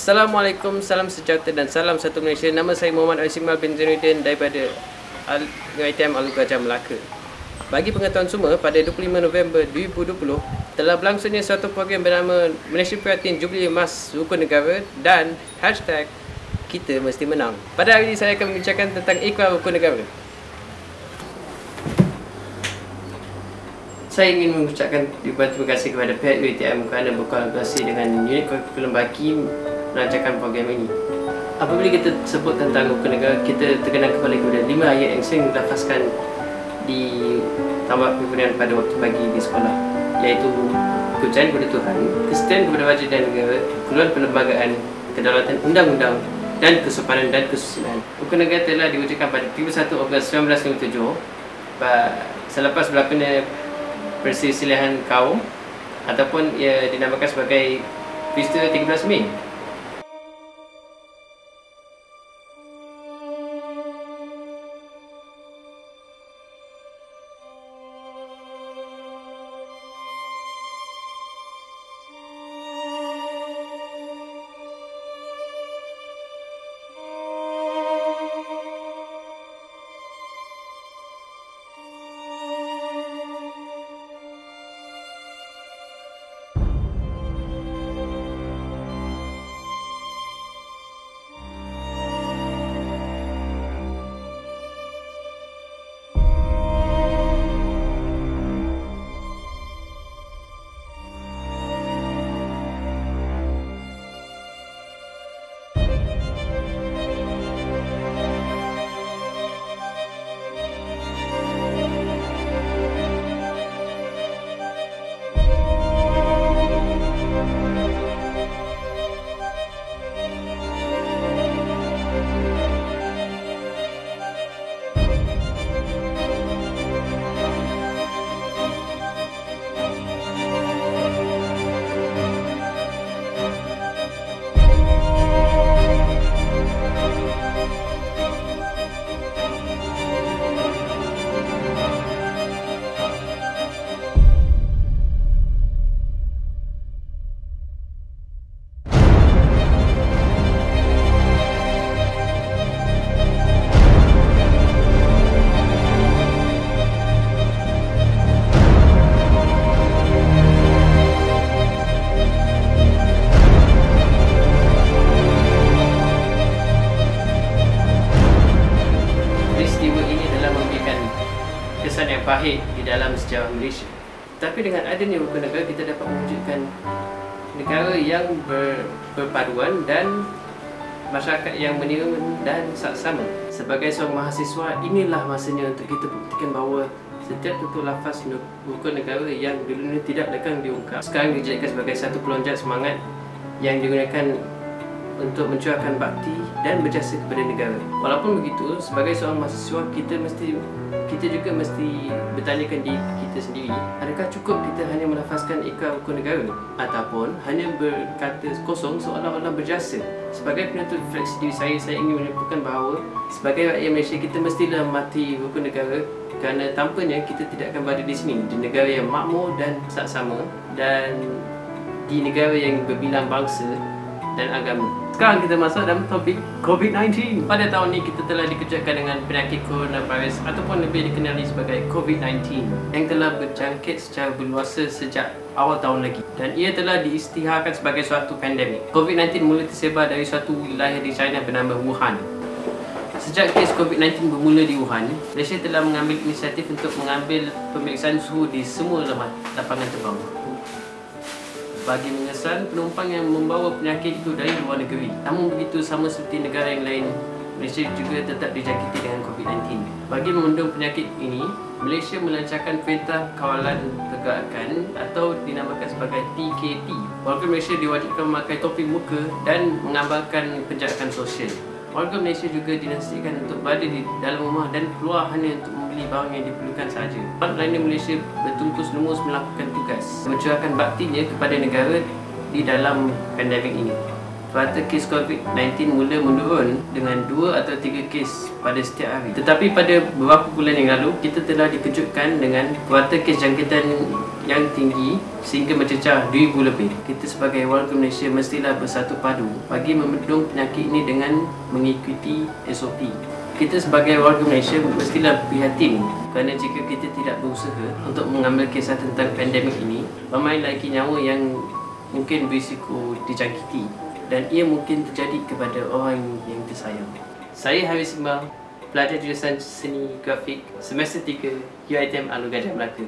Assalamualaikum, salam sejahtera dan salam satu Malaysia. Nama saya Muhammad Asimal bin Zainuddin daripada UiTM Alor Gajah Melaka. Bagi pengetahuan semua, pada 25 November 2020 telah berlangsungnya suatu program bernama Malaysia Prihatin Jubilee Emas Rukun Negara dan hashtag Kita Mesti Menang. Pada hari ini saya akan membincangkan tentang ikrar rukun negara. Saya ingin mengucapkan terima kasih kepada pihak UiTM kerana berkolaborasi dengan unit kurikulum baki melancarkan program ini. Apabila kita sebut tentang rukun negara, kita terkenal kembali kepada 5 ayat yang sering dilafazkan di tamat perkuliahan pada waktu pagi di sekolah, iaitu kepercayaan kepada Tuhan, kesetiaan kepada raja dan negara, keluaran perlembagaan, kedaulatan undang-undang, dan kesopanan dan kesusilaan. Rukun negara telah diwujudkan pada 31 Ogos 1957 selepas berlakunya perselisihan kaum ataupun ia dinamakan sebagai peristiwa 13 Mei. Kesan yang pahit di dalam sejarah Malaysia. Tapi dengan adanya rukun negara, kita dapat mewujudkan negara yang berpaduan dan masyarakat yang menyeram dan saksama. Sebagai seorang mahasiswa, inilah masanya untuk kita buktikan bahawa setiap tutur lafaz rukun negara yang dulunya tidak lekang diungkap, sekarang dijadikan sebagai satu pelonjak semangat yang digunakan untuk mencurahkan bakti dan berjasa kepada negara. Walaupun begitu, sebagai seorang mahasiswa, kita juga mesti bertanyakan diri kita sendiri, adakah cukup kita hanya melafazkan ikrar rukun negara ataupun hanya berkata kosong seolah-olah berjasa? Sebagai penutup refleksi diri saya ingin menyebutkan bahawa sebagai rakyat Malaysia, kita mestilah mati rukun negara, kerana tanpanya kita tidak akan berada di sini, di negara yang makmur dan saksama, dan di negara yang berbilang bangsa dan agama. Sekarang kita masuk dalam topik COVID-19. Pada tahun ini kita telah dikejutkan dengan penyakit coronavirus ataupun lebih dikenali sebagai COVID-19 yang telah berjangkit secara berluasa sejak awal tahun lagi, dan ia telah diisytiharkan sebagai suatu pandemik. COVID-19 mula tersebar dari suatu wilayah di China bernama Wuhan. Sejak kes COVID-19 bermula di Wuhan, Malaysia telah mengambil inisiatif untuk mengambil pemeriksaan suhu di semua lapangan terbang bagi mengesan penumpang yang membawa penyakit itu dari luar negeri. Namun begitu, sama seperti negara yang lain, Malaysia juga tetap dijangkiti dengan COVID-19. Bagi membendung penyakit ini, Malaysia melancarkan Perintah Kawalan Pergerakan atau dinamakan sebagai PKP. Warga Malaysia diwajibkan memakai topi muka dan mengamalkan penjarakan sosial. Warga Malaysia juga dinasihatkan untuk berada di dalam rumah dan keluar hanya untuk membeli barang yang diperlukan sahaja. Lainnya, Malaysia bertungkus lumus melakukan tugas mencurahkan baktinya kepada negara di dalam pandemik ini. Purata kes COVID-19 mula menurun dengan 2 atau 3 kes pada setiap hari. Tetapi pada beberapa bulan yang lalu, kita telah dikejutkan dengan purata kes jangkitan yang tinggi sehingga mencecah 2,000 lebih. Kita sebagai warga Malaysia mestilah bersatu padu bagi membendung penyakit ini dengan mengikuti SOP. Kita sebagai warga Malaysia mestilah prihatin kerana jika kita tidak berusaha untuk mengambil kisah tentang pandemik ini, ramai lagi nyawa yang mungkin berisiko dijangkiti dan ia mungkin terjadi kepada orang yang tersayang. Saya Haris Iqbal, pelajar jurusan Seni Grafik semester 3 UiTM Alor Gajah Melaka.